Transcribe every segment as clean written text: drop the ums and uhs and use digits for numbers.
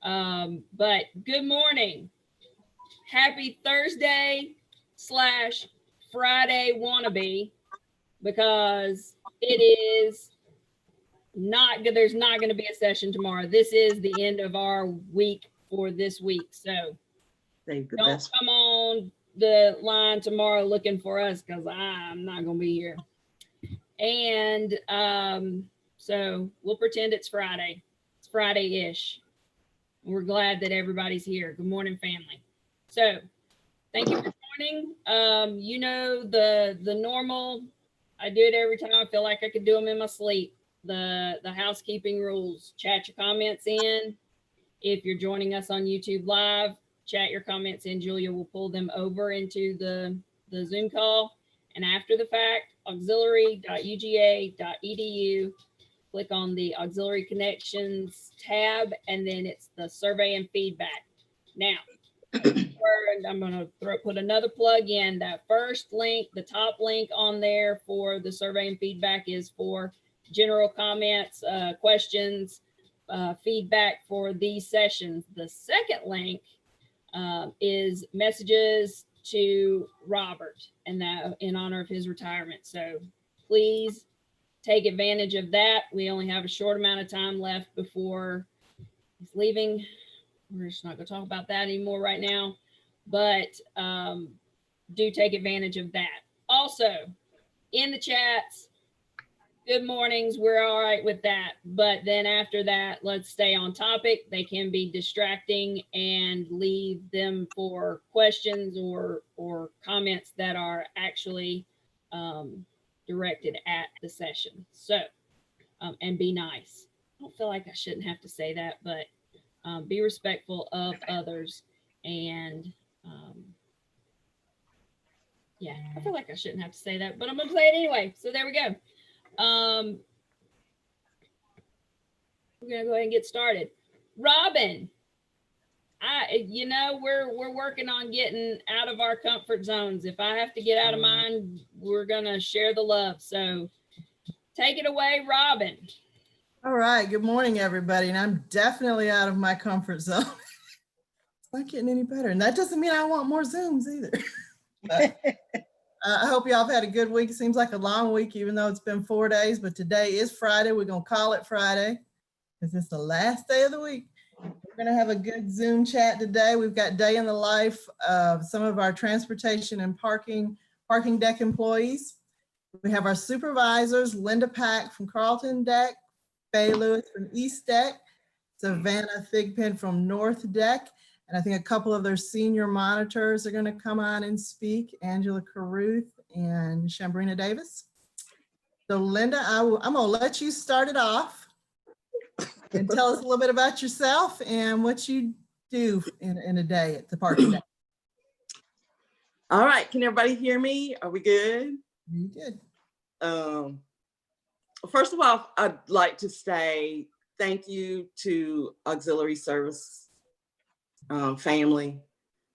But good morning. Happy Thursday / Friday wannabe, because it is not good. There's not going to be a session tomorrow. This is the end of our week for this week. So don't come on the line tomorrow looking for us, because I'm not going to be here. And so we'll pretend it's Friday. It's Friday-ish. We're glad that everybody's here. Good morning, family. So thank you for joining. You know the normal. I do it every time. I feel like I could do them in my sleep. The housekeeping rules. Chat your comments in. If you're joining us on YouTube Live, chat your comments in. Julia will pull them over into the Zoom call. And after the fact, auxiliary.uga.edu. Click on the Auxiliary Connections tab, and then it's the survey and feedback. Now, I'm going to put another plug in. That first link, the top link on there for the survey and feedback, is for general comments, questions, feedback for these sessions. The second link is messages to Robert, and that in honor of his retirement. So please take advantage of that. We only have a short amount of time left before he's leaving. We're just not going to talk about that anymore right now, but do take advantage of that. Also, in the chats, good mornings. We're all right with that. But then after that, let's stay on topic. They can be distracting, and leave them for questions or comments that are actually directed at the session. So, and be nice. I don't feel like I shouldn't have to say that, but be respectful of others. And yeah, I feel like I shouldn't have to say that, but I'm going to say it anyway. So there we go. We're going to go ahead and get started. Robin, we're working on getting out of our comfort zones. If I have to get out of mine, we're going to share the love. So take it away, Robin. All right. Good morning, everybody. And I'm definitely out of my comfort zone. It's not getting any better. And that doesn't mean I want more Zooms either. But, I hope y'all have had a good week. It seems like a long week, even though it's been 4 days. But today is Friday. We're going to call it Friday because it's the last day of the week. We're going to have a good Zoom chat today. We've got day in the life of some of our transportation and parking deck employees. We have our supervisors, Linda Pack from Carlton Deck, Faye Lewis from East Deck, Savannah Thigpen from North Deck, and I think a couple of their senior monitors are going to come on and speak, Angela Caruth and Shambrina Davis. So Linda, I'm going to let you start it off and tell us a little bit about yourself and what you do in a day at the parking deck. All right, can everybody hear me? Are we good? You good. First of all, I'd like to say thank you to Auxiliary Service family.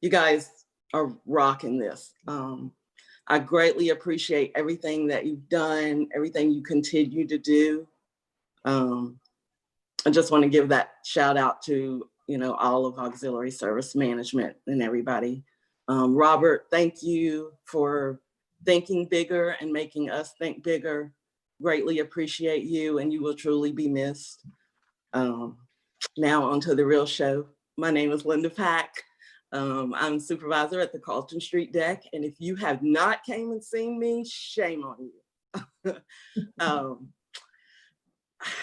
You guys are rocking this. I greatly appreciate everything that you've done, everything you continue to do. I just want to give that shout out to, all of Auxiliary Service Management and everybody. Robert, thank you for thinking bigger and making us think bigger. Greatly appreciate you, and you will truly be missed. Now on to the real show. My name is Linda Pack. I'm supervisor at the Carlton Street Deck, and if you have not came and seen me, shame on you.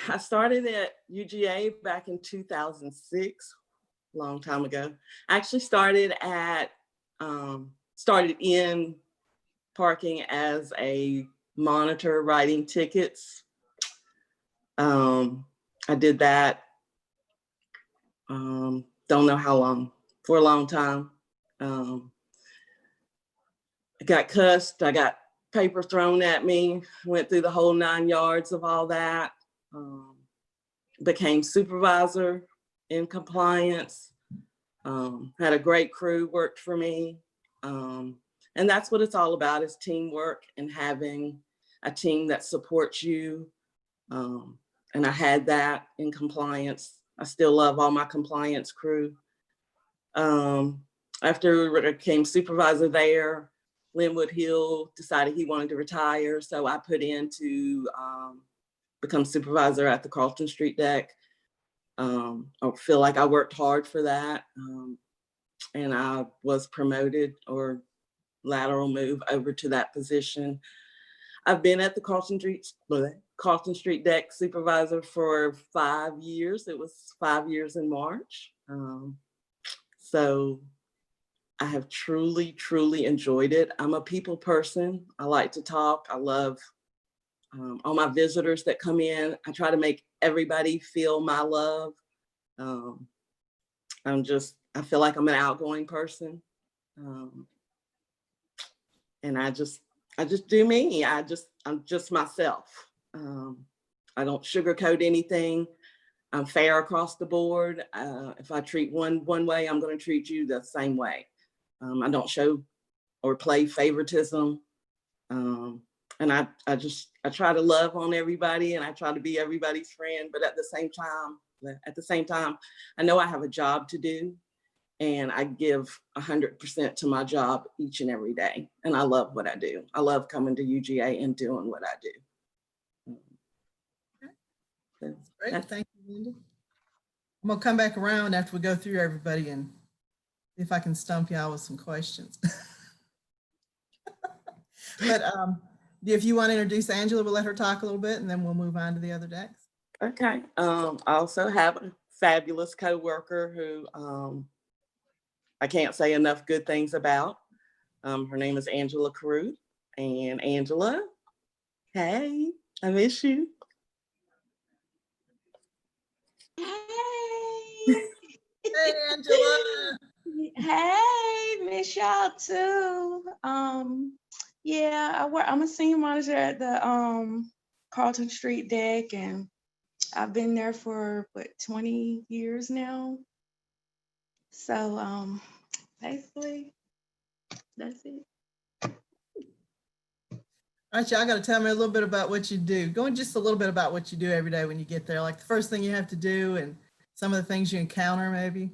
I started at UGA back in 2006, a long time ago. I actually started in parking as a monitor writing tickets. I did that, don't know how long, for a long time. I got cussed, I got paper thrown at me, went through the whole 9 yards of all that. Became supervisor in compliance, had a great crew, worked for me. And that's what it's all about, is teamwork and having a team that supports you. And I had that in compliance. I still love all my compliance crew. After I became supervisor there, Linwood Hill decided he wanted to retire. So I put in to become supervisor at the Carlton Street deck. I feel like I worked hard for that. And I was promoted or lateral move over to that position. I've been at the Carlton Street deck supervisor for 5 years. It was 5 years in March. So I have truly, truly enjoyed it. I'm a people person. I like to talk. I love all my visitors that come in. I try to make everybody feel my love. I feel like I'm an outgoing person. And I just do me. I'm just myself. I don't sugarcoat anything. I'm fair across the board. If I treat one way, I'm going to treat you the same way. I don't show or play favoritism. And I try to love on everybody, and I try to be everybody's friend. But at the same time, I know I have a job to do, and I give 100% to my job each and every day. And I love what I do. I love coming to UGA and doing what I do. That's great. Thank you, Linda. I'm gonna come back around after we go through everybody and see if I can stump y'all with some questions. But if you want to introduce Angela, we'll let her talk a little bit and then we'll move on to the other decks. Okay. I also have a fabulous coworker who I can't say enough good things about. Her name is Angela Carew. And Angela, hey, I miss you. Hey. Hey, Angela. Hey, miss y'all too. Yeah, I'm a senior monitor at the Carlton Street deck, and I've been there for 20 years now. So basically that's it. All right, y'all got to tell me a little bit about what you do. Go in just a little bit about what you do every day when you get there, like the first thing you have to do and some of the things you encounter maybe.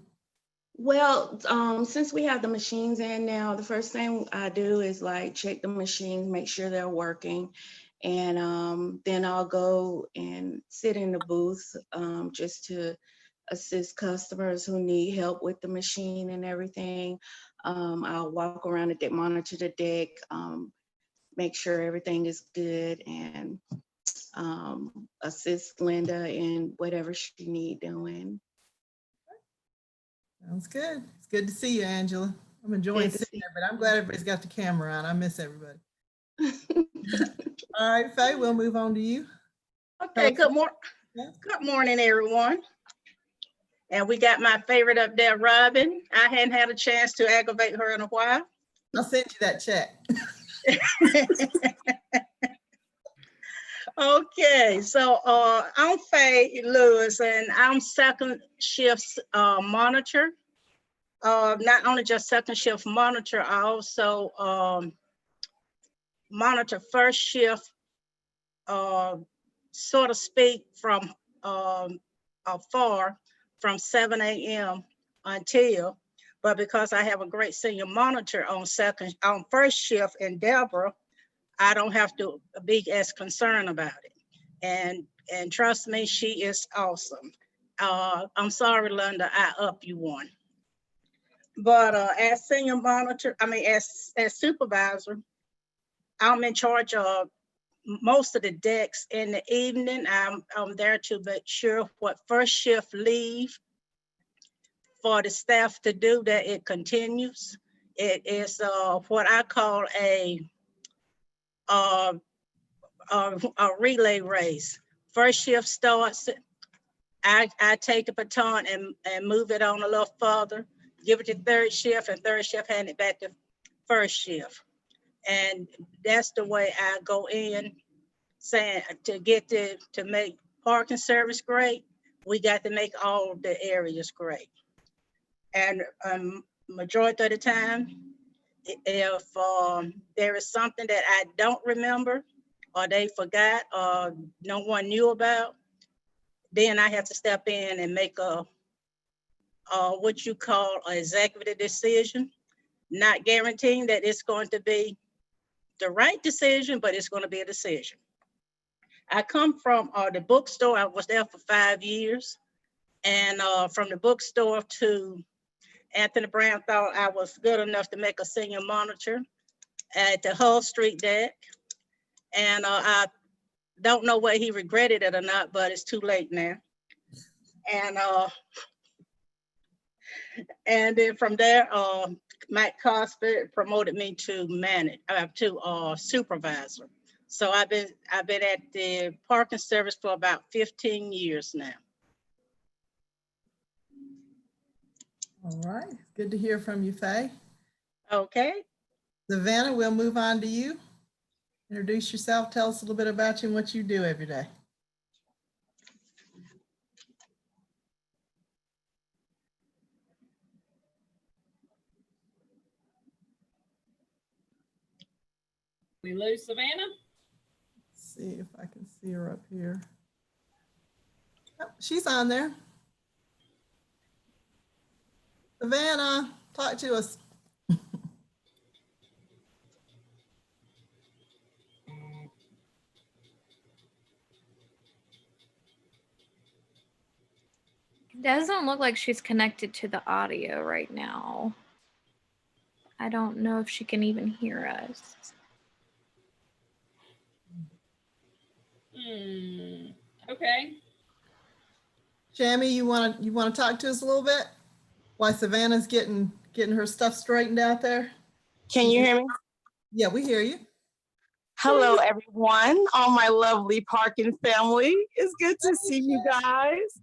Well, since we have the machines in now, the first thing I do is like check the machines, make sure they're working. And then I'll go and sit in the booth just to assist customers who need help with the machine and everything. I'll walk around the deck, monitor the deck, make sure everything is good, and assist Linda in whatever she need doing. Sounds good. It's good to see you, Angela. I'm enjoying sitting there, but I'm glad everybody's got the camera on. I miss everybody. All right, Faye, we'll move on to you. Okay, good morning, everyone. And we got my favorite up there, Robin. I hadn't had a chance to aggravate her in a while. I'll send you that check. Okay, so I'm Faye Lewis, and I'm second shift monitor. Not only just second shift monitor, I also monitor first shift, so to speak, from afar from 7 a.m. until, but because I have a great senior monitor on first shift in Deborah, I don't have to be as concerned about it. And trust me, she is awesome. I'm sorry, Linda, I up you one. But as senior monitor, as supervisor, I'm in charge of most of the decks in the evening. I'm there to make sure what first shift leave for the staff to do, that it continues. It is what I call a relay race. First shift starts, I take the baton and move it on a little further, give it to third shift, and third shift hand it back to first shift. And that's the way I go in, saying to make parking service great, we got to make all the areas great. And majority of the time, if there is something that I don't remember, or they forgot, or no one knew about, then I have to step in and make a what you call an executive decision, not guaranteeing that it's going to be the right decision, but it's going to be a decision. I come from the bookstore. I was there for 5 years. And from the bookstore to Anthony Brown thought I was good enough to make a senior monitor at the Hull Street deck. And I don't know whether he regretted it or not, but it's too late now. And then from there, Matt Cosby promoted me to supervisor. So I've been at the parking service for about 15 years now. All right, good to hear from you, Faye. Okay. Savannah, we'll move on to you. Introduce yourself, tell us a little bit about you and what you do every day. We lose Savannah? Let's see if I can see her up here. Oh, she's on there. Savannah, talk to us. It doesn't look like she's connected to the audio right now. I don't know if she can even hear us. Okay. Shammy, you want to talk to us a little bit? Why Savannah's getting her stuff straightened out there? Can you hear me? Yeah, we hear you. Hello, everyone. All my lovely parking family. It's good to see you guys.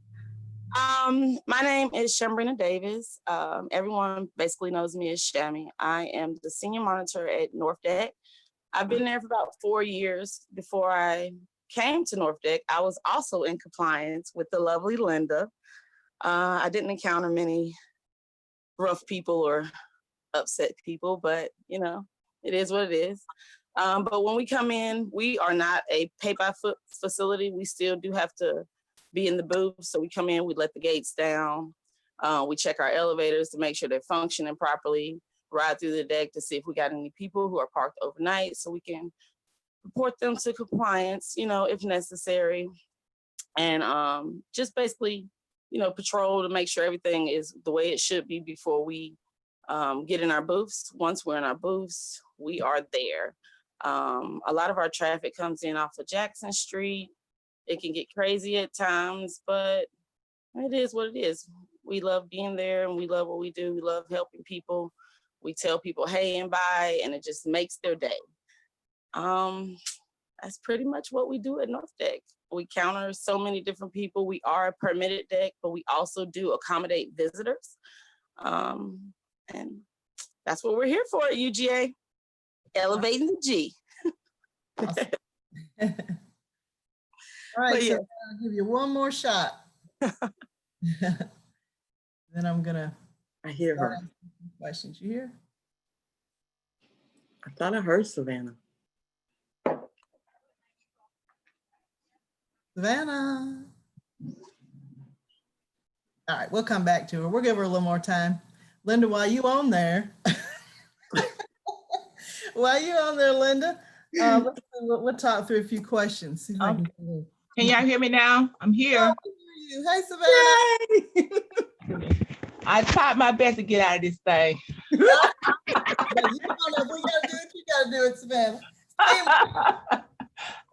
My name is Shambrina Davis. Everyone basically knows me as Shammy. I am the senior monitor at North Deck. I've been there for about 4 years. Before I came to North Deck, I was also in compliance with the lovely Linda. I didn't encounter many rough people or upset people, but you know, it is what it is. But when we come in, we are not a pay-by-foot facility. We still do have to be in the booth. So we come in, we let the gates down. We check our elevators to make sure they're functioning properly, ride through the deck to see if we got any people who are parked overnight so we can report them to compliance, you know, if necessary. And just basically, you know, patrol to make sure everything is the way it should be before we get in our booths. Once we're in our booths, we are there. A lot of our traffic comes in off of Jackson Street. It can get crazy at times, but it is what it is. We love being there and we love what we do. We love helping people. We tell people, hey, and bye, and it just makes their day. That's pretty much what we do at North Deck. We counter so many different people. We are a permitted deck, but we also do accommodate visitors. And that's what we're here for at UGA, elevating the G. Awesome. All right, Yeah. so I'll give you one more shot. Then I'm gonna I hear her. questions. You hear? I thought I heard Savannah. Savannah. All right, we'll come back to her. We'll give her a little more time. Linda, while you on there, Linda, we'll talk through a few questions. See if I can y'all hear me now? I'm here. Oh, we hear you. Hey, Savannah. I tried my best to get out of this thing. But you know, we gotta do what you gotta do it, Savannah.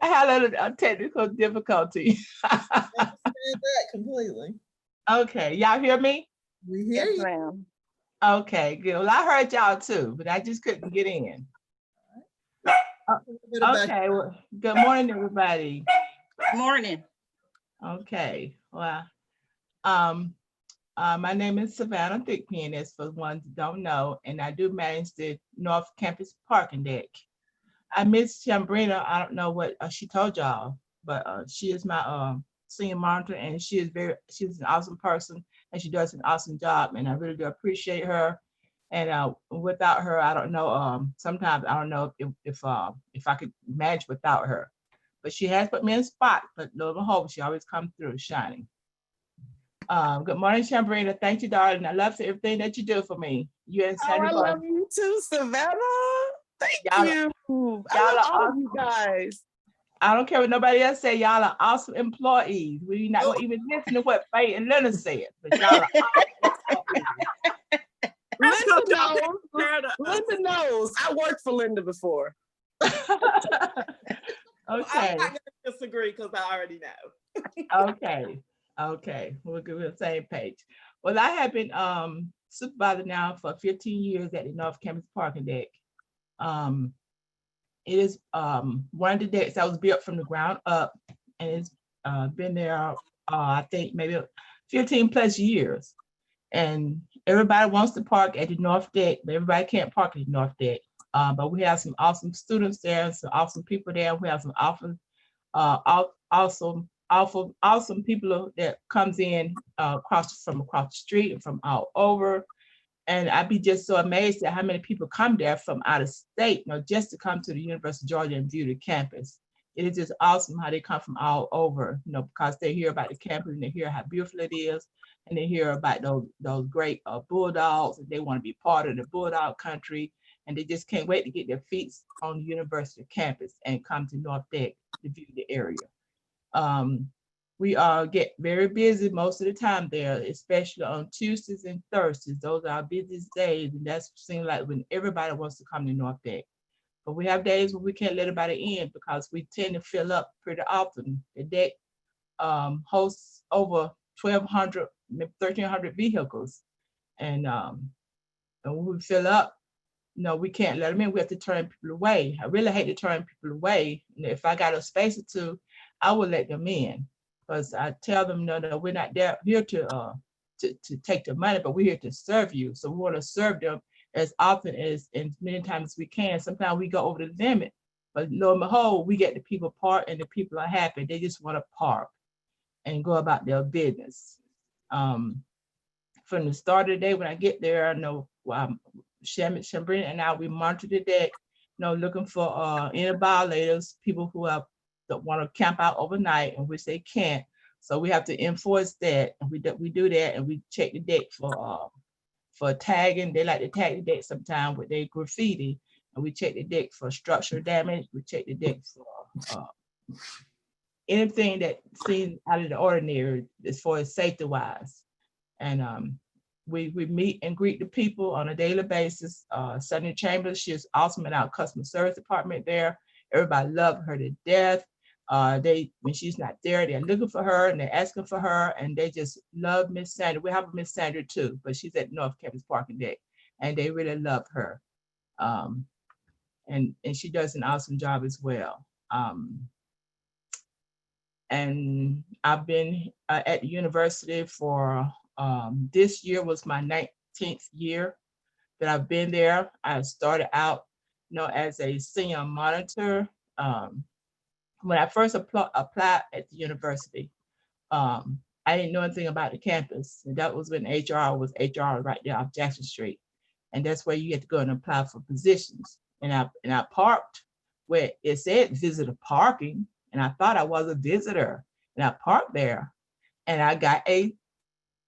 I had a little technical difficulty. I understand that completely. Okay, y'all hear me? We hear Yes, you. ma'am. Okay, good. Well, I heard y'all too, but I just couldn't get in. Okay, well, good morning, everybody. Good morning. Okay, well, my name is Savannah Thigpen, as for ones that don't know, and I do manage the North Campus parking deck. I miss Shambrina. I don't know what she told y'all, but she is my senior monitor, and she's an awesome person, and she does an awesome job, and I really do appreciate her. And without her, I don't know. Sometimes I don't know if I could manage without her. but she has put me in spot, but lo and behold, she always comes through shining. Good morning, Shambrina. Thank you, darling. I love everything that you do for me. You and Oh, Sandy I Bar. love you too, Savannah. Thank Y'all- you. I y'all love are all of you guys. I don't care what nobody else say. Y'all are awesome employees. We're not gonna even listen to what Faye and Leonard said, but y'all are awesome Linda knows. Fair to- Linda knows. I worked for Linda before. employees. I'm Okay. not gonna disagree because I already know. Okay. We're good. We're on the same page. Well, I have been supervisor now for 15 years at the North Campus parking deck. It is one of the decks that was built from the ground up, and it's been there I think maybe 15 plus years. And everybody wants to park at the North Deck, but everybody can't park at the North Deck. But we have some awesome students there, some awesome people there. We have some awesome people that comes in across the street and from all over. And I'd be just so amazed at how many people come there from out of state, just to come to the University of Georgia and view the campus. It is just awesome how they come from all over, because they hear about the campus and they hear how beautiful it is, and they hear about those great bulldogs, and they want to be part of the bulldog country, and they just can't wait to get their feet on the university campus and come to North Deck to view the area. We get very busy most of the time there, especially on Tuesdays and Thursdays. Those are our busiest days, and that seems like when everybody wants to come to North Deck. But we have days when we can't let everybody in because we tend to fill up pretty often. The deck hosts over 1,200, 1,300 vehicles, and when we fill up, we can't let them in. We have to turn people away. I really hate to turn people away. If I got a space or two, I will let them in. Because I tell them, no, we're not here to take the money, but we're here to serve you. So we want to serve them as often as many times as we can. Sometimes we go over the limit, but lo and behold, we get the people park and the people are happy. They just want to park and go about their business. From the start of the day when I get there, I know Shambrina and I, we monitor the deck, looking for any violators, people who have that want to camp out overnight, in which they can't. So we have to enforce that, and we do that, and we check the deck for tagging. They like to tag the deck sometimes with their graffiti, and we check the deck for structural damage. We check the deck for anything that seems out of the ordinary as far as safety wise. And we meet and greet the people on a daily basis. Sunny Chambers, she is awesome in our customer service department there. Everybody loved her to death. When she's not there, they're looking for her and they're asking for her, and they just love Miss Sandra. We have a Miss Sandra too, but she's at North Campus Parking Deck, and they really love her. And she does an awesome job as well. And I've been at the university for, this year was my 19th year that I've been there. I started out, as a senior monitor. When I first applied at the university, I didn't know anything about the campus. And that was when HR was HR right there off Jackson Street. And that's where you get to go and apply for positions. And I parked where it said visitor parking. And I thought I was a visitor. And I parked there. And I got a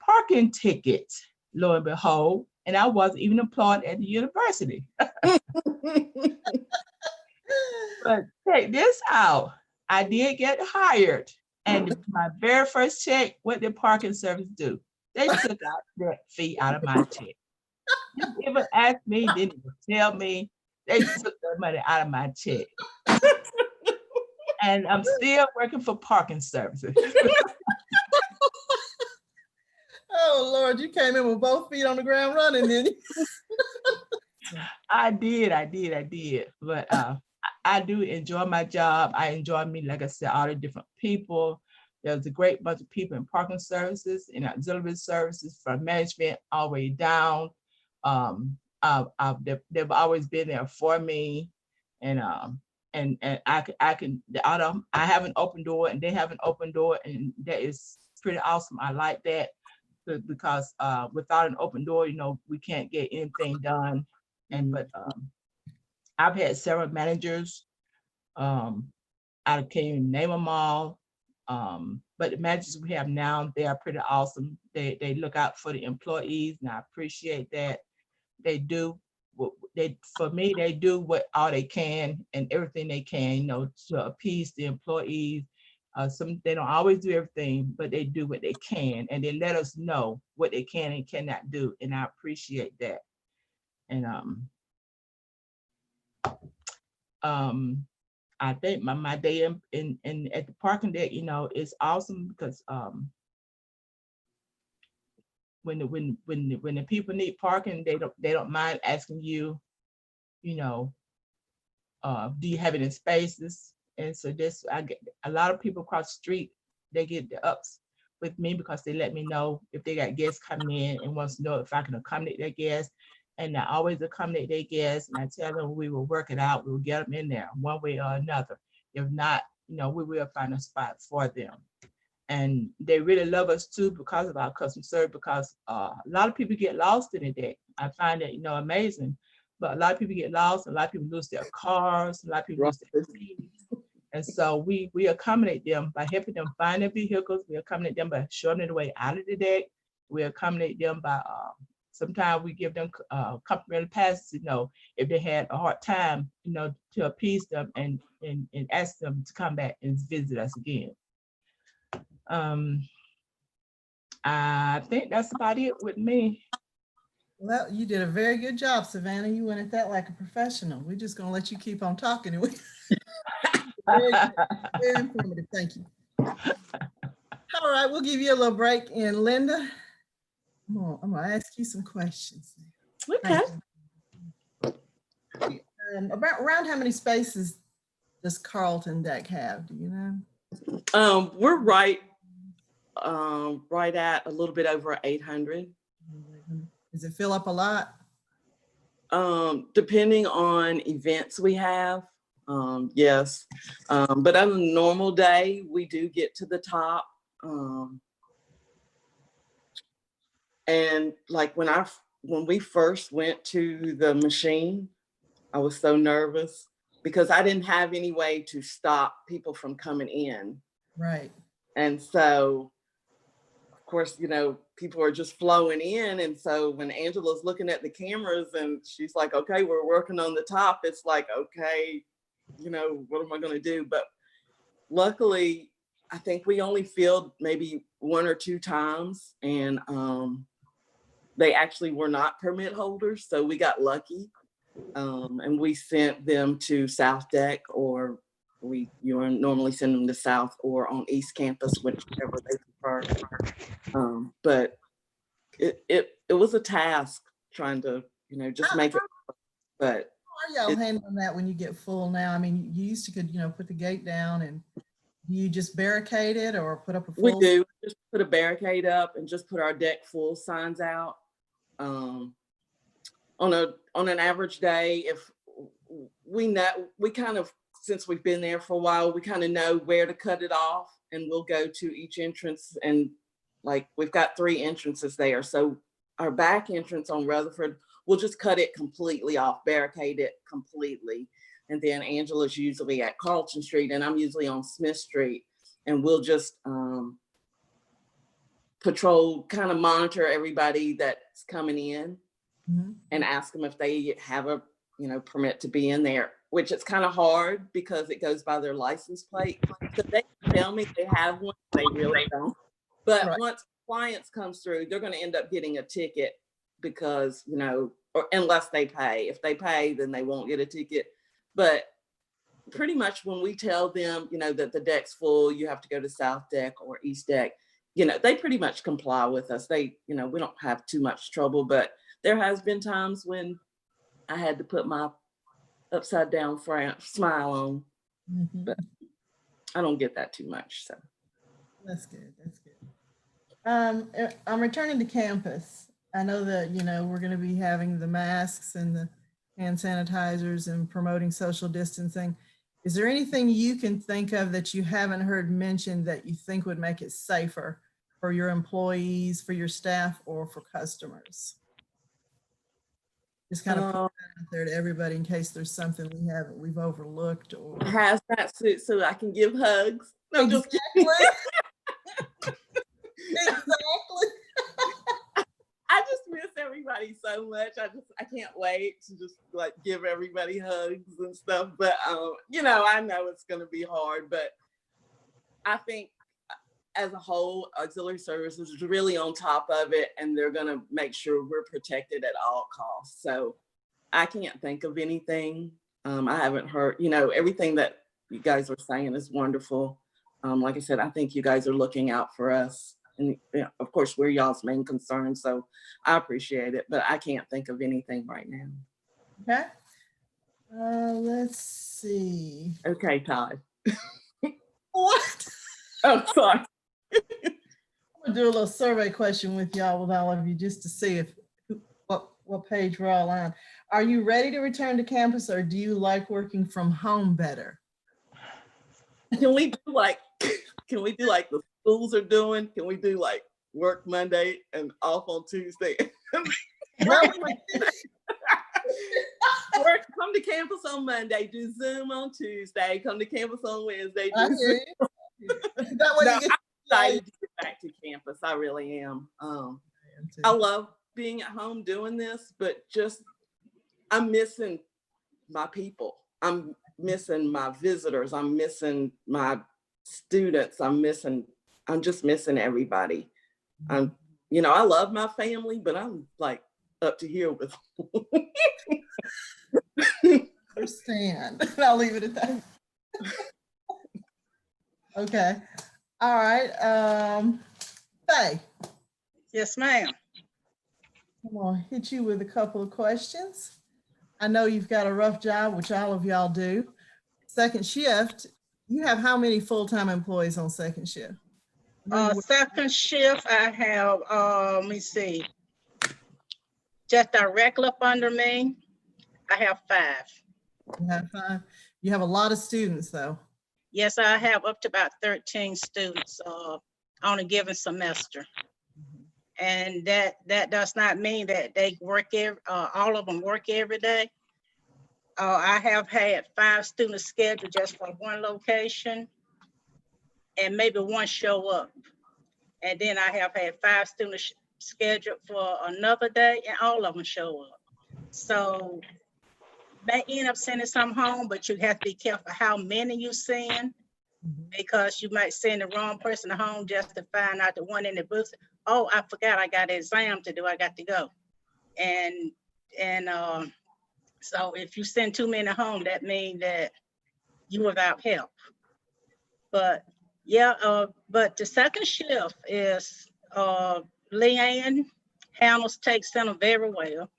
parking ticket, lo and behold. And I wasn't even employed at the university. But check this out. I did get hired, and my very first check, what did parking service do? They took out that fee out of my check. Didn't even ask me, didn't even tell me. They took that money out of my check. And I'm still working for parking services. Oh, Lord, you came in with both feet on the ground running, didn't you? I did. But I do enjoy my job. I enjoy meeting, like I said, all the different people. There's a great bunch of people in parking services and auxiliary services from management all the way down. They've always been there for me, and I have an open door and they have an open door, and that is pretty awesome. I like that because without an open door, we can't get anything done. But I've had several managers. I can't even name them all. But the managers we have now, they are pretty awesome. They look out for the employees, and I appreciate that. They do what for me, they do what all they can and everything they can, you know, to appease the employees. They don't always do everything, but they do what they can, and they let us know what they can and cannot do, and I appreciate that. And I think my day in at the parking deck, you know, is awesome because when the people need parking, they don't mind asking you, you know, do you have it in spaces? And so I get a lot of people across the street, they get the ups with me because they let me know if they got guests coming in and wants to know if I can accommodate their guests. And I always accommodate their guests, and I tell them we will work it out. We'll get them in there one way or another. If not, you know, we will find a spot for them. And they really love us too because of our customer service, because a lot of people get lost in the day. I find that, you know, amazing. But a lot of people get lost, a lot of people lose their cars, a lot of people lose their keys. And so we accommodate them by helping them find their vehicles. We accommodate them by showing them the way out of the deck. We accommodate them by, sometimes we give them complimentary passes, you know, if they had a hard time, you know, to appease them and ask them to come back and visit us again. I think that's about it with me. Well, you did a very good job, Savannah. You went at that like a professional. We're just gonna let you keep on talking. Very, very informative. Thank you. All right, we'll give you a little break. And Linda, I'm gonna ask you some questions. Okay. Around how many spaces does Carlton Deck have? Do you know? We're right at a little bit over 800. Does it fill up a lot? Depending on events we have, yes. But on a normal day, we do get to the top. And like when we first went to the machine, I was so nervous because I didn't have any way to stop people from coming in. Right. And so, of course, you know, people are just flowing in. And so when Angela's looking at the cameras and she's like, okay, we're working on the top, it's like, okay, you know, what am I going to do? But luckily, I think we only filled maybe 1 or 2 times, and they actually were not permit holders. So we got lucky, and we sent them to South Deck, or you normally send them to South or on East Campus, whichever they prefer. But it was a task trying to, you know, just make it. But how are y'all handling that when you get full now? I mean, you used to could, you know, put the gate down, and you just barricade it or put up a full? We do just put a barricade up and just put our deck full signs out. On an average day, if we kind of, since we've been there for a while, we kind of know where to cut it off, and we'll go to each entrance, and like we've got 3 entrances there. So our back entrance on Rutherford, we'll just cut it completely off, barricade it completely. And then Angela's usually at Carlton Street, and I'm usually on Smith Street, and we'll just patrol, kind of monitor everybody that's coming in, and ask them if they have a, you know, permit to be in there, which it's kind of hard because it goes by their license plate. So they tell me they have one, they really don't. But once compliance comes through, they're going to end up getting a ticket because, you know, or unless they pay. If they pay, then they won't get a ticket. But pretty much when we tell them, you know, that the deck's full, you have to go to South Deck or East Deck, you know, they pretty much comply with us. They, you know, we don't have too much trouble, but there has been times when I had to put my upside down smile on, but I don't get that too much. So that's good. That's good. I'm returning to campus. I know that, you know, we're going to be having the masks and the hand sanitizers and promoting social distancing. Is there anything you can think of that you haven't heard mentioned that you think would make it safer for your employees, for your staff, or for customers? Just kind of put that out there to everybody in case there's something we've overlooked or. Hazmat suit so I can give hugs. No, I'm just kidding. Exactly. I just miss everybody so much. I can't wait to just like give everybody hugs and stuff. But you know, I know it's gonna be hard, but I think as a whole, auxiliary services is really on top of it, and they're gonna make sure we're protected at all costs. So I can't think of anything. I haven't heard, you know, everything that you guys are saying is wonderful. Like I said, I think you guys are looking out for us. And you know, of course, we're y'all's main concern. So I appreciate it, but I can't think of anything right now. Okay. Let's see. Okay, Todd. What? Oh, sorry. I'm gonna do a little survey question with y'all, with all of you, just to see if what page we're all on. Are you ready to return to campus, or do you like working from home better? Can we do like the schools are doing? Can we do like work Monday and off on Tuesday? Well, Come to campus on Monday, do Zoom on Tuesday, come to campus on Wednesday, I do hear Zoom. you. That way No, you get I'm excited to get back to campus. I really am. I love being at home doing this, but just I'm missing my people. I'm missing my visitors. I'm missing my students. I'm just missing everybody. You know, I love my family, but I'm like up to here with. Understand. I'll leave it at that. Okay. All right. Faye. Yes, ma'am. I'm gonna hit you with a couple of questions. I know you've got a rough job, which all of y'all do. Second shift, you have how many full-time employees on second shift? Second shift, I have, let me see. Just directly up under me, I have 5. You have 5. You have a lot of students though. Yes, I have up to about 13 students on a given semester. And that does not mean that they work all of them work every day. I have had 5 students scheduled just for one location, and maybe one show up. And then I have had 5 students scheduled for another day, and all of them show up. So may end up sending some home, but you have to be careful how many you send, because you might send the wrong person home just to find out the one in the booth. Oh, I forgot I got an exam to do. I got to go. And so if you send too many home, that means that you without help. But yeah, but the second shift is Leanne handles take center very well.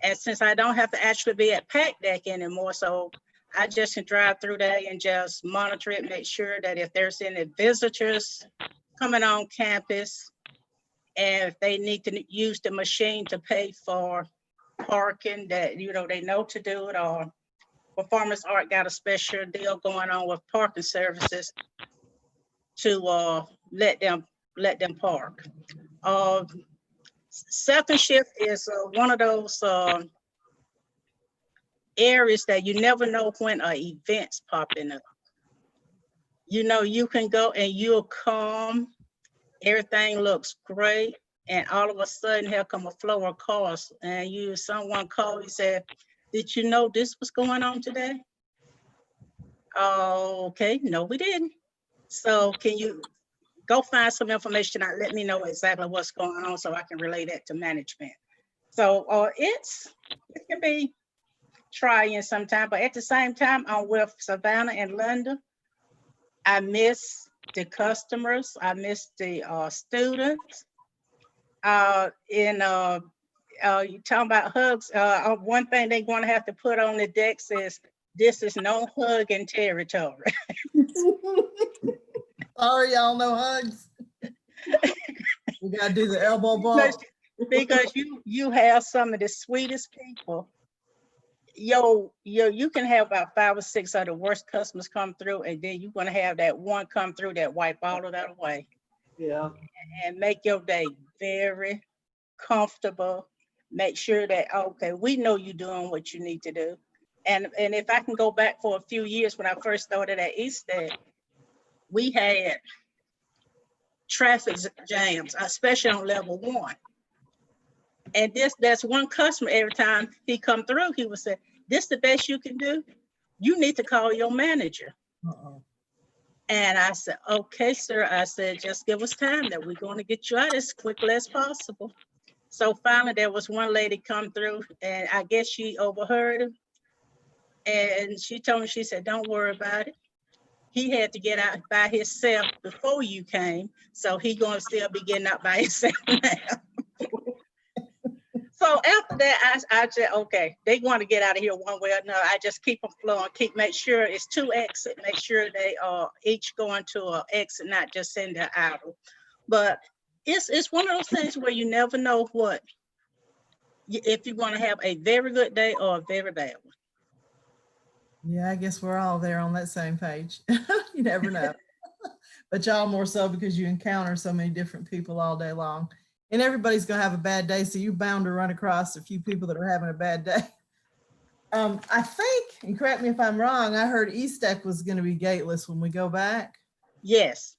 And since I don't have to actually be at pack deck anymore, so I just can drive through there and just monitor it, make sure that if there's any visitors coming on campus, and if they need to use the machine to pay for parking, that, you know, they know to do it, or Performance Art got a special deal going on with parking services to let them park. Second shift is one of those areas that you never know when events popping up. You know, you can go and you'll come, everything looks great, and all of a sudden here come a flow of cars, and someone called and said, "Did you know this was going on today?" Okay, no, we didn't. So can you go find some information out, let me know exactly what's going on so I can relay that to management. So it can be trying sometimes, but at the same time, I'm with Savannah and Linda. I miss the customers. I miss the students. You talking about hugs. One thing they're going to have to put on the deck says, "This is no hugging territory." Sorry, y'all, no hugs. We gotta do the elbow bump. Because you have some of the sweetest people. You can have about 5 or 6 of the worst customers come through, and then you're gonna have that one come through that wipe all of that away. Yeah. And make your day very comfortable, make sure that, okay, we know you're doing what you need to do. And if I can go back for a few years when I first started at Easted, we had traffic jams, especially on level 1. And that's one customer, every time he come through, he would say, this the best you can do? You need to call your manager. Uh-oh. And I said, okay, sir. I said, just give us time that we're going to get you out as quickly as possible. So finally, there was one lady come through, and I guess she overheard him. And she told me, she said, don't worry about it. He had to get out by himself before you came. So he going to still be getting out by himself now. So after that, I said, okay, they want to get out of here one way or another. I just keep them flowing, make sure it's 2 exits, make sure they are each going to an exit, not just sitting there idle. But it's one of those things where you never know if you're going to have a very good day or a very bad one. Yeah, I guess we're all there on that same page. You never know. But y'all more so because you encounter so many different people all day long. And everybody's going to have a bad day, so you're bound to run across a few people that are having a bad day. I think, and correct me if I'm wrong, I heard Eastek was going to be gateless when we go back. Yes.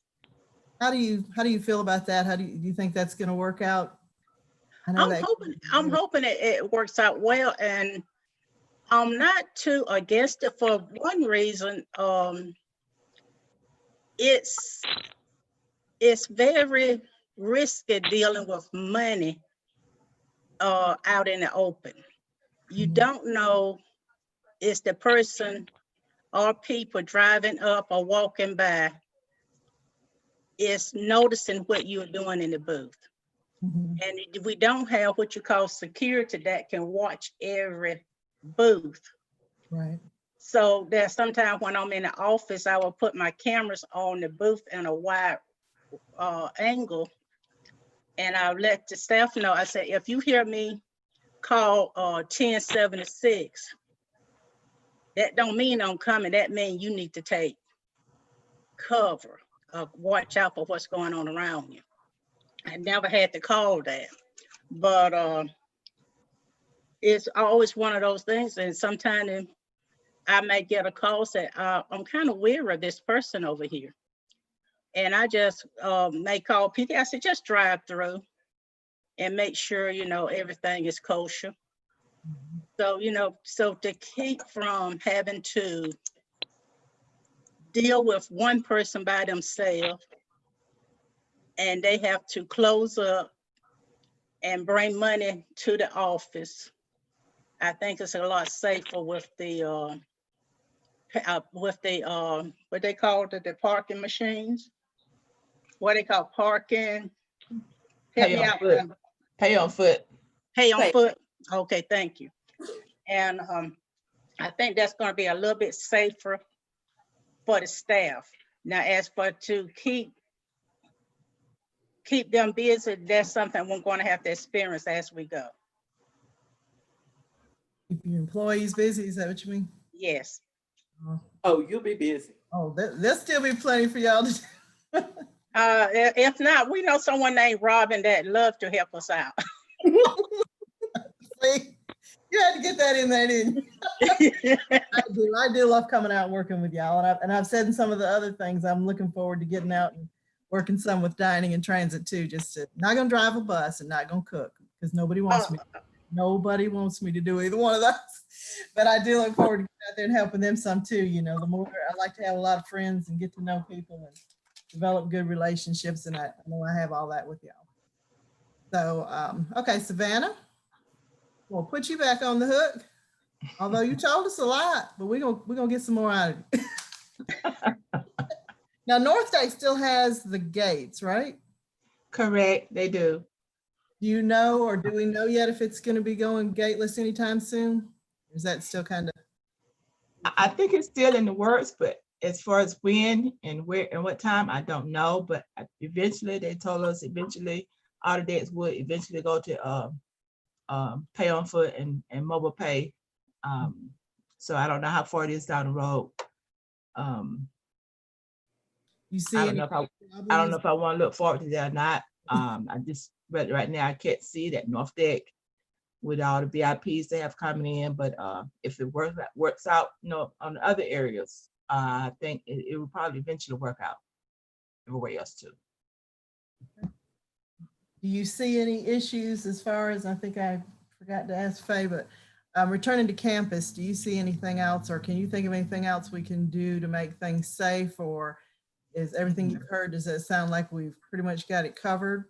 How do you feel about that? Do you think that's going to work out? I'm hoping it works out well, and I'm not too against it for one reason. It's very risky dealing with money out in the open. You don't know, is the person or people driving up or walking by is noticing what you're doing in the booth. And we don't have what you call security that can watch every booth. Right. So there's sometimes when I'm in the office, I will put my cameras on the booth in a wide angle. And I'll let the staff know, I say, if you hear me call 1076, that don't mean I'm coming. That means you need to take cover, watch out for what's going on around you. I never had to call that, but it's always one of those things. And sometimes I may get a call, say, I'm kind of weary of this person over here. And I just may call people. I said, just drive through and make sure, everything is kosher. So, so to keep from having to deal with one person by themselves and they have to close up and bring money to the office, I think it's a lot safer with the what they call the parking machines. What they call parking. Help me out. Pay on foot. Pay on foot. Okay, thank you. And I think that's going to be a little bit safer for the staff. Now, as for to keep them busy, that's something we're going to have to experience as we go. Keep your employees busy, is that what you mean? Yes. Oh, you'll be busy. Oh, there'll still be plenty for y'all to do. If not, we know someone named Robin that loves to help us out. See, you had to get that in there, didn't you? I do love coming out and working with y'all. And I've said in some of the other things, I'm looking forward to getting out and working some with dining and transit too. Not gonna drive a bus and not gonna cook because nobody wants me. Nobody wants me to do either one of those. But I do look forward to getting out there and helping them some too. The more I like to have a lot of friends and get to know people and develop good relationships. And I know I have all that with y'all. So, okay, Savannah, we'll put you back on the hook. Although you told us a lot, but we're gonna get some more out of you. Now, North Day still has the gates, right? Correct, they do. Do you know, or do we know yet if it's going to be going gateless anytime soon? Or is that still kind of? I think it's still in the works, but as far as when and where and what time, I don't know. But eventually, they told us all the dates would eventually go to pay on foot and mobile pay. So I don't know how far it is down the road. You see, I don't know if I want to look forward to that or not. I just right now I can't see that North Deck with all the VIPs they have coming in. But if it works out, on the other areas, I think it will probably eventually work out everywhere else too. Do you see any issues as far as, I think I forgot to ask Faye, but returning to campus, do you see anything else, or can you think of anything else we can do to make things safe, or is everything you've heard, does that sound like we've pretty much got it covered?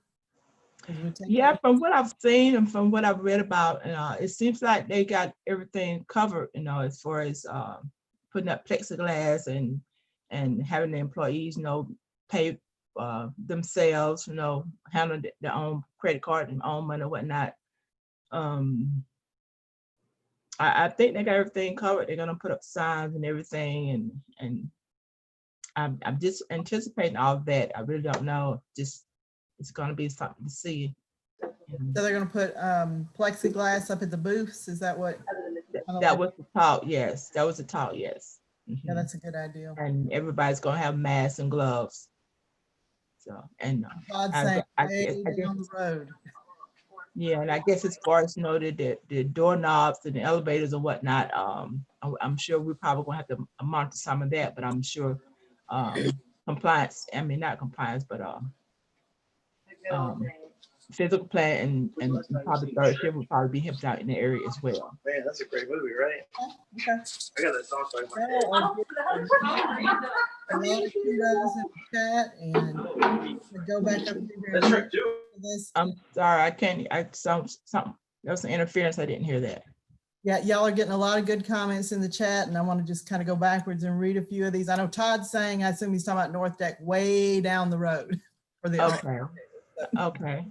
Yeah, from what I've seen and from what I've read about, it seems like they got everything covered, as far as putting up plexiglass and having the employees, pay themselves, handle their own credit card and own money and whatnot. I think they got everything covered. They're gonna put up signs and everything, and I'm just anticipating all of that. I really don't know. Just it's gonna be something to see. So they're gonna put plexiglass up at the booths, is that what? That was the talk, yes. That was the talk, yes. Yeah, that's a good idea. And everybody's gonna have masks and gloves. So, and Todd's I saying guess, way down the road. yeah, and I guess as far as the doorknobs and the elevators and whatnot, I'm sure we're probably gonna have to monitor some of that, but I'm sure compliance, I mean not compliance, but physical plan and probably third shift will probably be helped out in the area as well. Man, that's a great movie, right? Okay. I got that song stuck in my head. A lot of kudos in the chat, and we'll go back up here. That's right, too. I'm sorry, I can't, something, there was some interference, I didn't hear that. Yeah, y'all are getting a lot of good comments in the chat, and I want to just kind of go backwards and read a few of these. I know Todd's saying, I assume he's talking about North Deck way down the road. For the Okay, okay.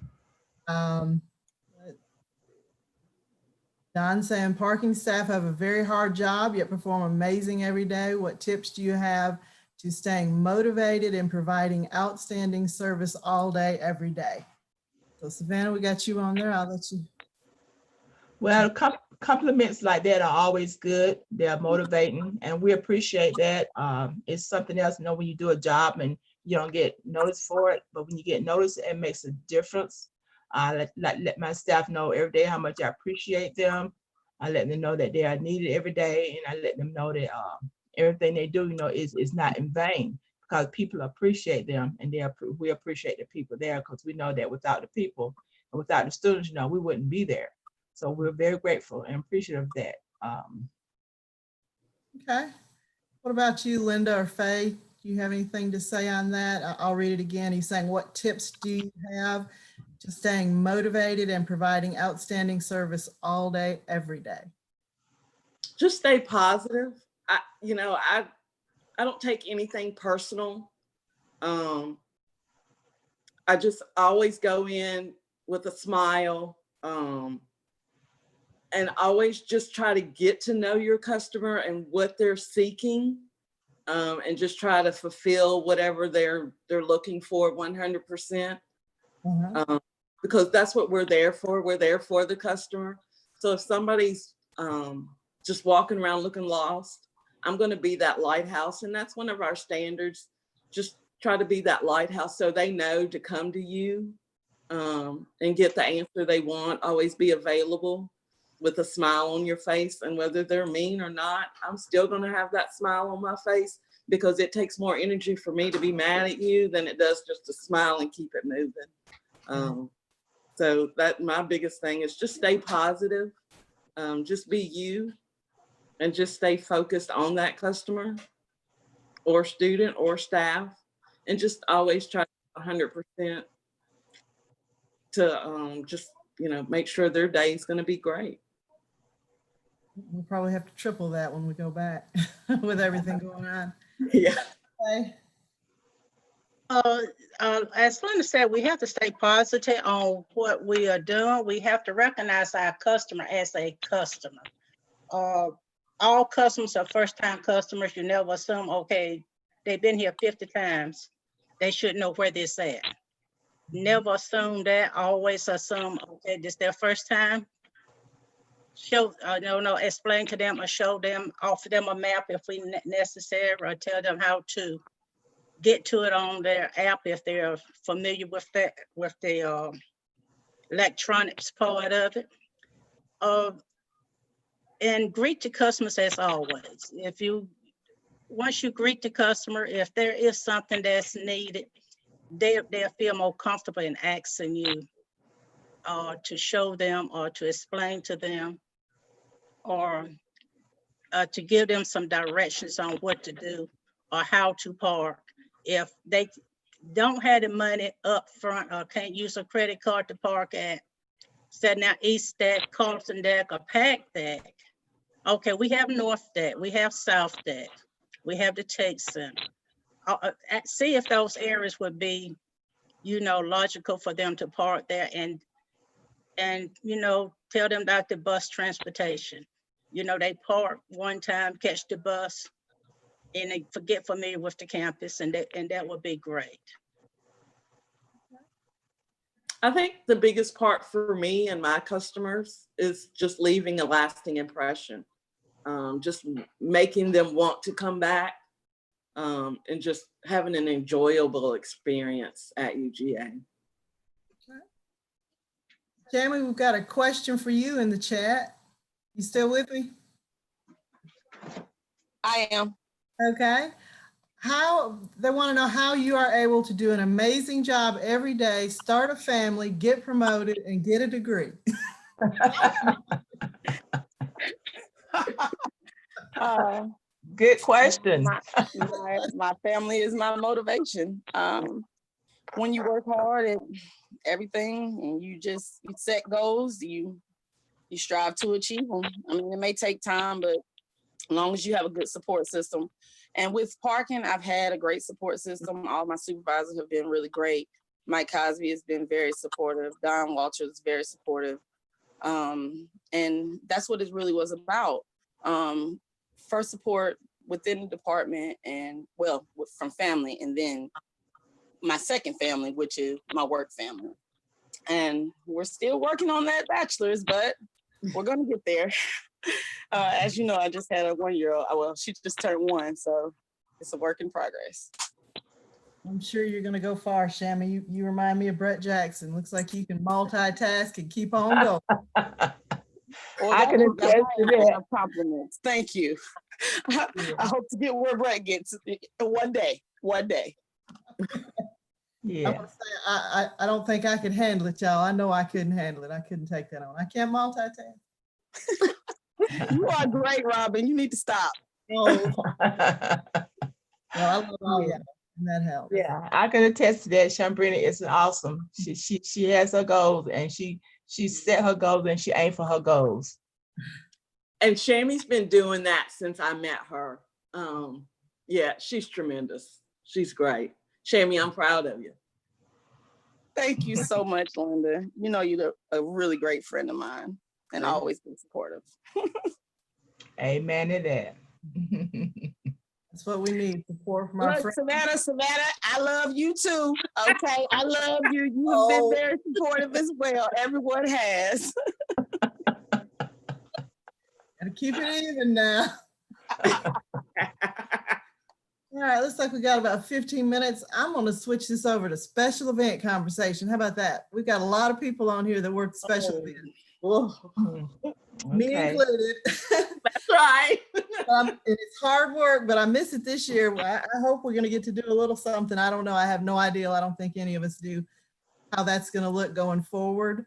Don saying parking staff have a very hard job, yet perform amazing every day. What tips do you have to staying motivated and providing outstanding service all day, every day? So Savannah, we got you on there. I'll let you. Well, compliments like that are always good. They're motivating, and we appreciate that. It's something else, when you do a job and you don't get noticed for it, but when you get noticed, it makes a difference. I let my staff know every day how much I appreciate them. I let them know that they are needed every day, and I let them know that everything they do, is not in vain, because people appreciate them, and we appreciate the people there, because we know that without the people and without the students, we wouldn't be there. So we're very grateful and appreciative of that. Okay. What about you, Linda or Faye? Do you have anything to say on that? I'll read it again. He's saying, what tips do you have to staying motivated and providing outstanding service all day, every day? Just stay positive. I don't take anything personal. I just always go in with a smile, and always just try to get to know your customer and what they're seeking, and just try to fulfill whatever they're looking for 100%. Because that's what we're there for. We're there for the customer. So if somebody's just walking around looking lost, I'm going to be that lighthouse. And that's one of our standards. Just try to be that lighthouse so they know to come to you and get the answer they want. Always be available with a smile on your face. And whether they're mean or not, I'm still going to have that smile on my face, because it takes more energy for me to be mad at you than it does just to smile and keep it moving. So that my biggest thing is just stay positive, just be you, and just stay focused on that customer or student or staff, and just always try 100% to just, make sure their day is going to be great. We'll probably have to triple that when we go back with everything going on. Yeah. Okay. As Linda said, we have to stay positive on what we are doing. We have to recognize our customer as a customer. All customers are first-time customers. You never assume, okay, they've been here 50 times. They should know where this at. Never assume that. Always assume, okay, this is their first time. Explain to them or show them, offer them a map if we necessary, or tell them how to get to it on their app if they're familiar with that, with the electronics part of it. And greet the customers as always. Once you greet the customer, if there is something that's needed, they'll feel more comfortable in asking you to show them or to explain to them, or to give them some directions on what to do or how to park. If they don't have the money up front or can't use a credit card to park at, say now East Deck, Carlson Deck, or Pack Deck. Okay, we have North Deck, we have South Deck, we have the Take Center. See if those areas would be, logical for them to park there, and tell them about the bus transportation. They park one time, catch the bus, and they get familiar with the campus, and that would be great. I think the biggest part for me and my customers is just leaving a lasting impression. Just making them want to come back, and just having an enjoyable experience at UGA. Jamie, we've got a question for you in the chat. You still with me? I am. Okay. They want to know how you are able to do an amazing job every day, start a family, get promoted, and get a degree. Good question. My family is my motivation. When you work hard at everything and you set goals, you strive to achieve them. I mean, it may take time, but as long as you have a good support system. And with parking, I've had a great support system. All my supervisors have been really great. Mike Cosby has been very supportive. Don Walters is very supportive. And that's what it really was about. First support within the department and from family, and then my second family, which is my work family. And we're still working on that bachelor's, but we're gonna get there. As you know, I just had a 1-year-old. Well, she just turned 1, so it's a work in progress. I'm sure you're going to go far, Shammy. You remind me of Brett Jackson. Looks like you can multitask and keep on going. Well, I can attest to that. Compliments. Thank you. I hope to get where Brett gets one day. Yeah. I don't think I could handle it, y'all. I know I couldn't handle it. I couldn't take that on. I can't multitask. You are great, Robin. You need to stop. Oh. Well, I love all y'all, and that helps. Yeah, I can attest to that. Shambrina is awesome. She has her goals, and she set her goals and she aimed for her goals. And Shammy's been doing that since I met her. Yeah, she's tremendous. She's great. Shammy, I'm proud of you. Thank you so much, Linda. You know, you're a really great friend of mine and always been supportive. Amen to that. That's what we need, support from our friends. Savannah, I love you too. Okay, I love you. You have been very supportive as well. Everyone has. Gotta keep it even now. All right, looks like we got about 15 minutes. I'm going to switch this over to special event conversation. How about that? We've got a lot of people on here that work special events. Me included. That's right. It's hard work, but I miss it this year. I hope we're going to get to do a little something. I don't know. I have no idea. I don't think any of us do how that's going to look going forward.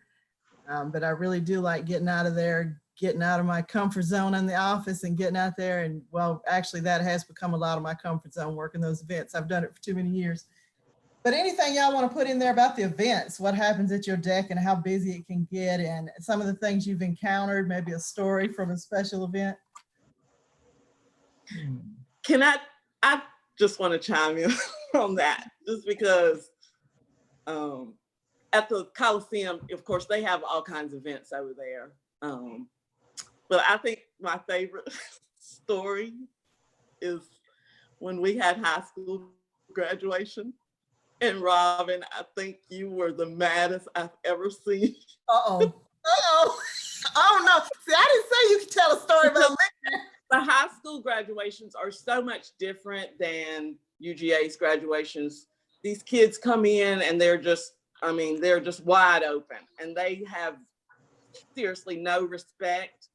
But I really do like getting out of there, getting out of my comfort zone in the office and getting out there. And well, actually that has become a lot of my comfort zone, working those events. I've done it for too many years. But anything y'all want to put in there about the events, what happens at your deck and how busy it can get, and some of the things you've encountered, maybe a story from a special event? Can I just want to chime in on that, just because at the Coliseum, of course, they have all kinds of events over there. But I think my favorite story is when we had high school graduation. And Robin, I think you were the maddest I've ever seen. Oh no. See, I didn't say you could tell a story about me. The high school graduations are so much different than UGA's graduations. These kids come in and they're just wide open, and they have seriously no respect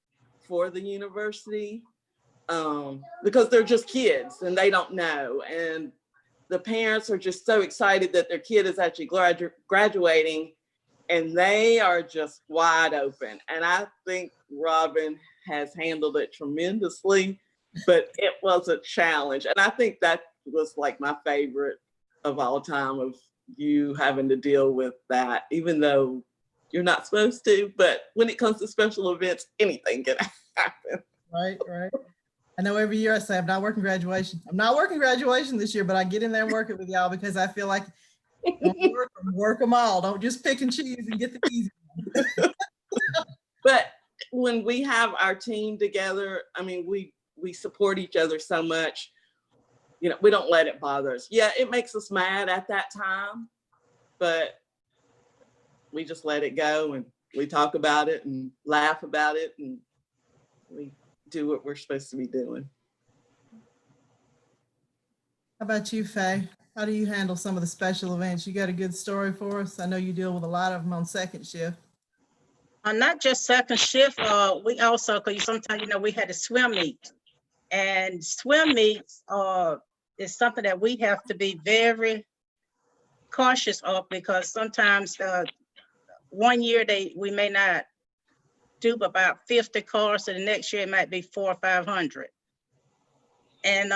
for the university, because they're just kids and they don't know. And the parents are just so excited that their kid is actually graduating, and they are just wide open. And I think Robin has handled it tremendously, but it was a challenge. And I think that was like my favorite of all time, of you having to deal with that, even though you're not supposed to. But when it comes to special events, anything can happen. Right, right. I know every year I say I'm not working graduation. I'm not working graduation this year, but I get in there and work it with y'all because I feel like don't work them all. Don't just pick and choose and get the easy one. But when we have our team together, I mean, we support each other so much. You know, we don't let it bother us. Yeah, it makes us mad at that time, but we just let it go and we talk about it and laugh about it, and we do what we're supposed to be doing. How about you, Faye? How do you handle some of the special events? You got a good story for us? I know you deal with a lot of them on second shift. Not just second shift, we also, because sometimes, you know, we had a swim meet. And swim meets is something that we have to be very cautious of, because sometimes one year we may not do about 50 cars, so the next year it might be 400 or 500. And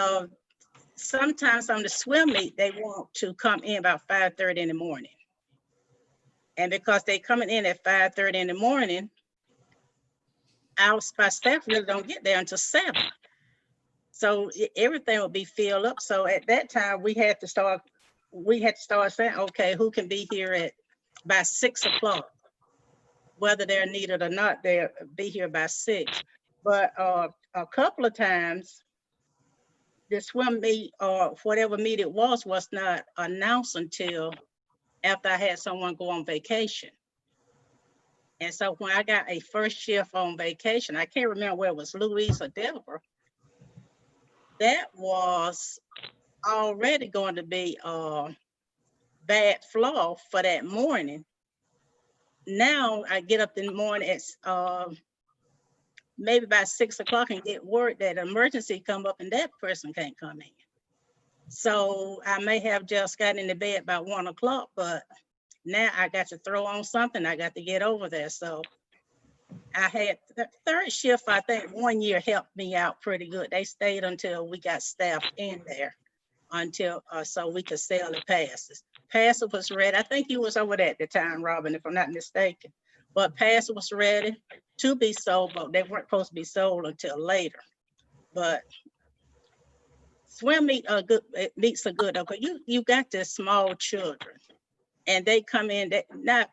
sometimes on the swim meet, they want to come in about 5:30 in the morning. And because they coming in at 5:30 in the morning, our staff really don't get there until 7. So everything will be filled up. So at that time, we had to start saying, okay, who can be here by 6 o'clock? Whether they're needed or not, they'll be here by 6. But a couple of times, the swim meet or whatever meet it was not announced until after I had someone go on vacation. And so when I got a first shift on vacation, I can't remember where it was, Louise or Denver, that was already going to be a bad flow for that morning. Now I get up in the morning at maybe about 6 o'clock and get word that an emergency come up and that person can't come in. So I may have just gotten into bed by 1 o'clock, but now I got to throw on something. I got to get over there. So I had the third shift, I think 1 year helped me out pretty good. They stayed until we got staff in there until so we could sell the passes. Passes was ready. I think you was over there at the time, Robin, if I'm not mistaken. But passes was ready to be sold, but they weren't supposed to be sold until later. But swim meet are good. Meets are good though, because you got the small children, and they come in that not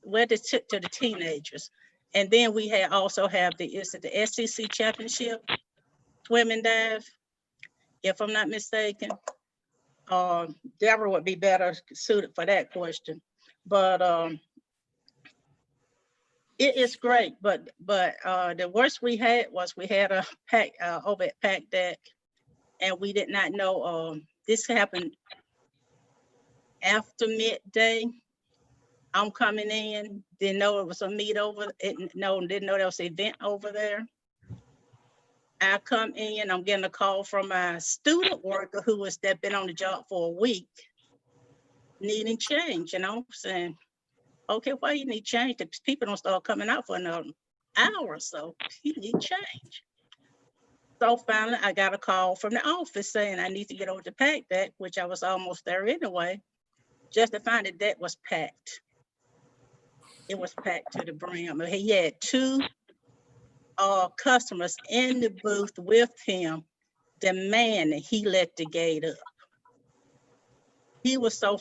where to the teenagers. And then we also have the SEC championship swim and dive, if I'm not mistaken. Deborah would be better suited for that question, but it is great. But the worst we had was we had a pack over at Pack Deck, and we did not know this happened after midday. I'm coming in, didn't know it was a meet over it. No, didn't know there was an event over there. I come in, I'm getting a call from my student worker who has been on the job for a week, needing change. And I'm saying, okay, why you need change? The people don't start coming out for another hour or so. You need change. So finally, I got a call from the office saying I need to get over to Pack Deck, which I was almost there anyway, just to find that deck was packed. It was packed to the brim. He had 2 customers in the booth with him demanding he let the gate up. He was so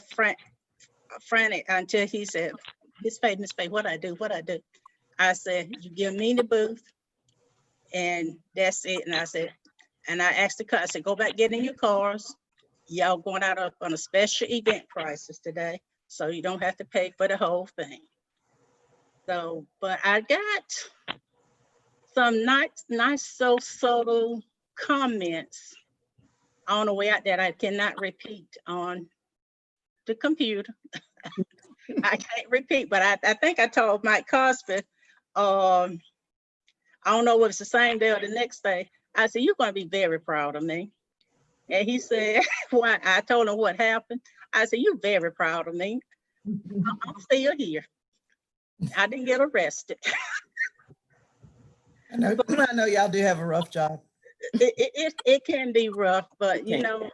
frantic until he said, Miss Faye, what I do? I said, you give me the booth and that's it. And I said, and I asked the car, I said, go back, get in your cars. Y'all going out on a special event prices today, so you don't have to pay for the whole thing. So, but I got some nice, so subtle comments on the way out that I cannot repeat on the computer. I can't repeat, but I think I told Mike Cosby I don't know if it's the same day or the next day. I said, you're going to be very proud of me. And he said, why? I told him what happened. I said, you're very proud of me. I'm still here. I didn't get arrested. I know y'all do have a rough job. It can be rough, but you know,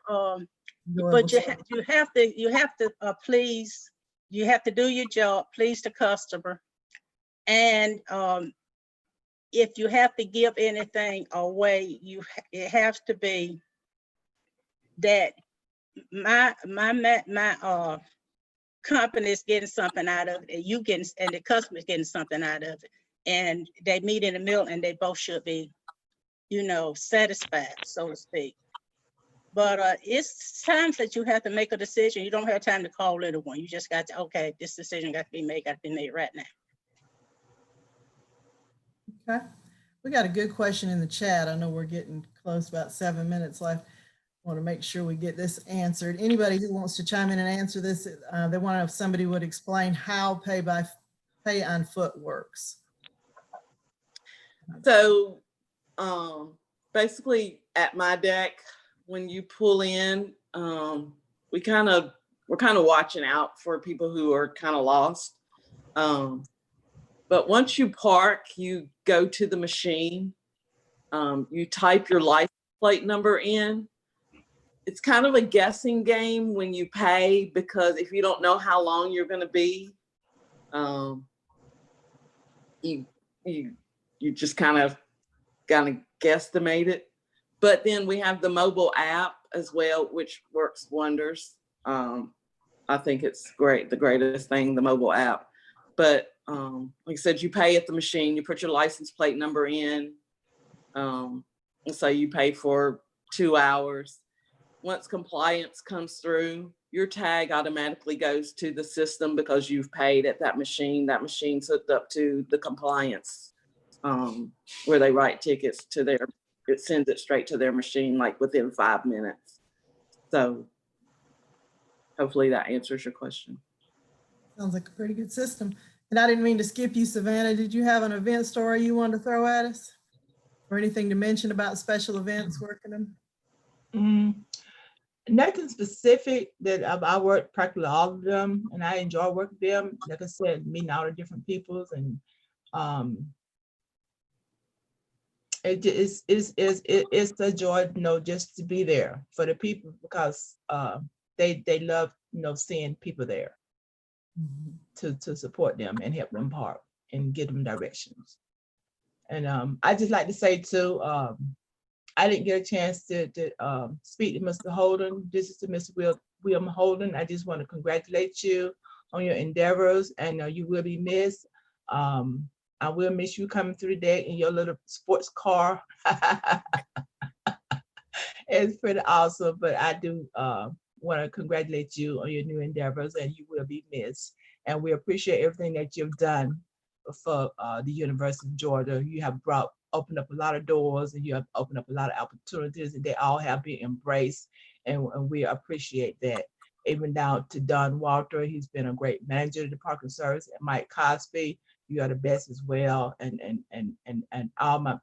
but you have to please. You have to do your job, please the customer, and if you have to give anything away, it has to be that my company is getting something out of it, and the customer is getting something out of it, and they meet in the middle, and they both should be, you know, satisfied, so to speak. But it's times that you have to make a decision. You don't have time to call anyone. You just got to, okay, this decision got to be made right now. Okay. We got a good question in the chat. I know we're getting close, about 7 minutes left. Want to make sure we get this answered. Anybody who wants to chime in and answer this, they want to, if somebody would explain how pay on foot works. So basically at my deck, when you pull in, we're kind of watching out for people who are kind of lost. But once you park, you go to the machine, you type your license plate number in. It's kind of a guessing game when you pay, because if you don't know how long you're going to be, you just kind of guesstimate it. But then we have the mobile app as well, which works wonders. I think it's great, the greatest thing, the mobile app. But like I said, you pay at the machine, you put your license plate number in. And so you pay for 2 hours. Once compliance comes through, your tag automatically goes to the system because you've paid at that machine. That machine's hooked up to the compliance, where they write tickets to it sends it straight to their machine, like within 5 minutes. So hopefully that answers your question. Sounds like a pretty good system. And I didn't mean to skip you, Savannah. Did you have an event story you wanted to throw at us? Or anything to mention about special events working them? Nothing specific. That I work practically all of them, and I enjoy working them. Like I said, meeting all the different peoples, and it's a joy, you know, just to be there for the people, because they love, you know, seeing people there to support them and help them park and give them directions. And I just like to say too, I didn't get a chance to speak to Mr. Holden. This is to Mr. William Holden. I just want to congratulate you on your endeavors, and you will be missed. I will miss you coming through the deck in your little sports car. It's pretty awesome, but I do want to congratulate you on your new endeavors, and you will be missed. And we appreciate everything that you've done for the University of Georgia. You have opened up a lot of doors, and you have opened up a lot of opportunities, and they all have been embraced, and we appreciate that. Even down to Don Walter, he's been a great manager of the parking service, and Mike Cosby, you are the best as well, and all my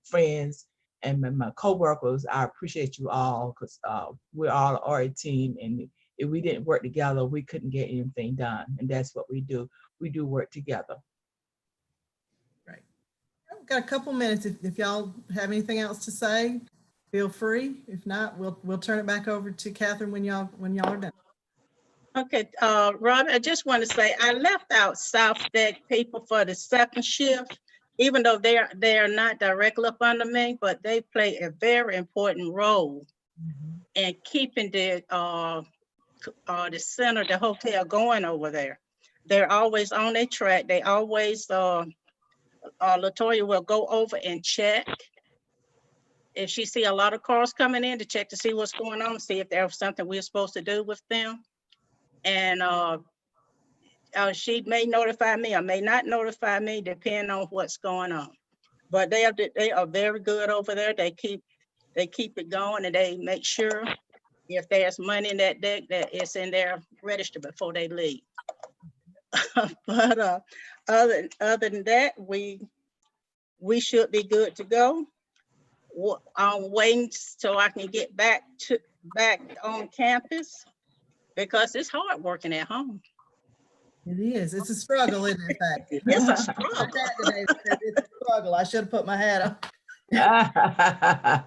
friends and my co-workers, I appreciate you all, because we all are a team, and if we didn't work together, we couldn't get anything done, and that's what we do. We do work together. Right. I've got a couple minutes. If y'all have anything else to say, feel free. If not, we'll turn it back over to Catherine when y'all are done. Okay, Rob, I just want to say I left out South Deck people for the second shift, even though they are not directly up under me, but they play a very important role in keeping the center, the hotel going over there. They're always on their track. They always, Latoya will go over and check. If she see a lot of cars coming in, to check to see what's going on, see if there's something we're supposed to do with them. And she may notify me or may not notify me, depending on what's going on. But they are very good over there. They keep it going, and they make sure if there's money in that deck that it's in there registered before they leave. But other than that, we should be good to go. I'm waiting so I can get back on campus because it's hard working at home. It is. It's a struggle, isn't it? In fact, It's a my struggle. dad today said it's a struggle. I should have put my hat on.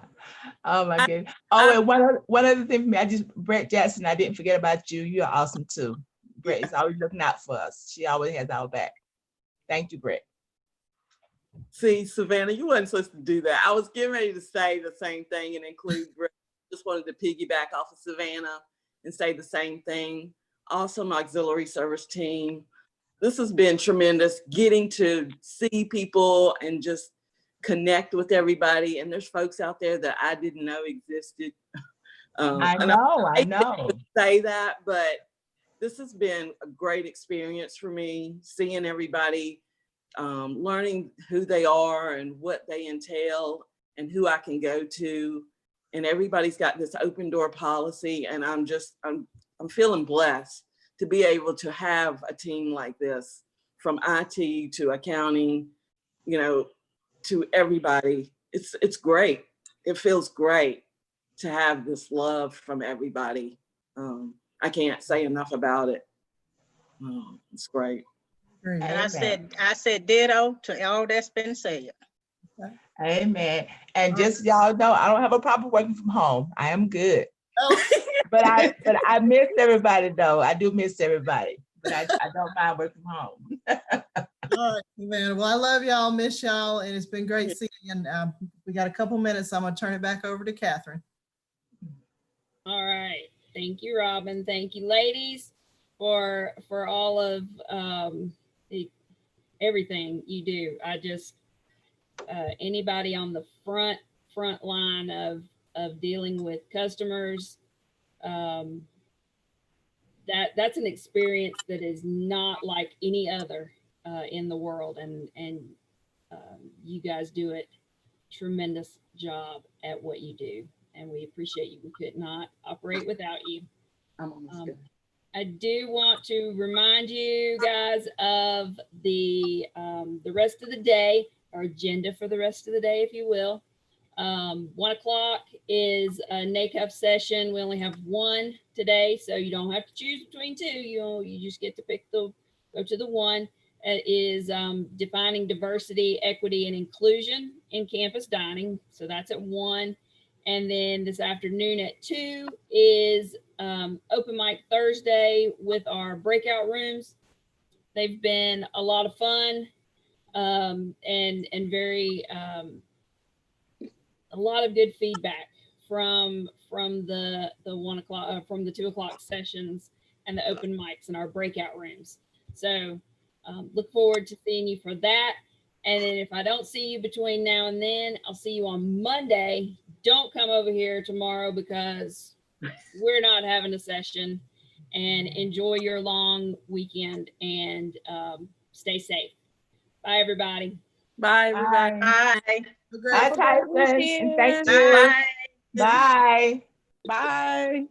Oh my goodness. Oh, and one other thing for me, Brett Jackson, I didn't forget about you. You're awesome too. Brett is always looking out for us. She always has our back. Thank you, Brett. See, Savannah, you wasn't supposed to do that. I was getting ready to say the same thing and include Brett. Just wanted to piggyback off of Savannah and say the same thing. Awesome auxiliary service team. This has been tremendous, getting to see people and just connect with everybody. And there's folks out there that I didn't know existed. I know. Say that, but this has been a great experience for me, seeing everybody, learning who they are and what they entail and who I can go to. And everybody's got this open door policy, and I'm feeling blessed to be able to have a team like this, from IT to accounting, to everybody. It's great. It feels great to have this love from everybody. I can't say enough about it. It's great. Great. And I said ditto to all that's been said. Amen. And just y'all know, I don't have a problem working from home. I am good. Oh. But I miss everybody though. I do miss everybody. But I don't mind working from home. All right, man. Well, I love y'all, miss y'all, and it's been great seeing you. And we got a couple minutes, so I'm gonna turn it back over to Catherine. All right. Thank you, Robin. Thank you, ladies, for all of everything you do. I just anybody on the front line of dealing with customers, that's an experience that is not like any other in the world, and you guys do a tremendous job at what you do, and we appreciate you. We could not operate without you. I do want to remind you guys of the rest of the day, our agenda for the rest of the day, if you will. 1 o'clock is a NACUF session. We only have one today, so you don't have to choose between two. You just get to go to the one. It is defining diversity, equity, and inclusion in campus dining. So that's at 1. And then this afternoon at 2 is open mic Thursday with our breakout rooms. They've been a lot of fun and very a lot of good feedback from the 1 o'clock from the 2 o'clock sessions and the open mics in our breakout rooms. So look forward to seeing you for that. And then if I don't see you between now and then, I'll see you on Monday. Don't come over here tomorrow because we're not having a session. And enjoy your long weekend and stay safe. Bye, everybody. Bye, everybody. Bye. Bye, Tyson. And thank you. Bye. Bye. Bye.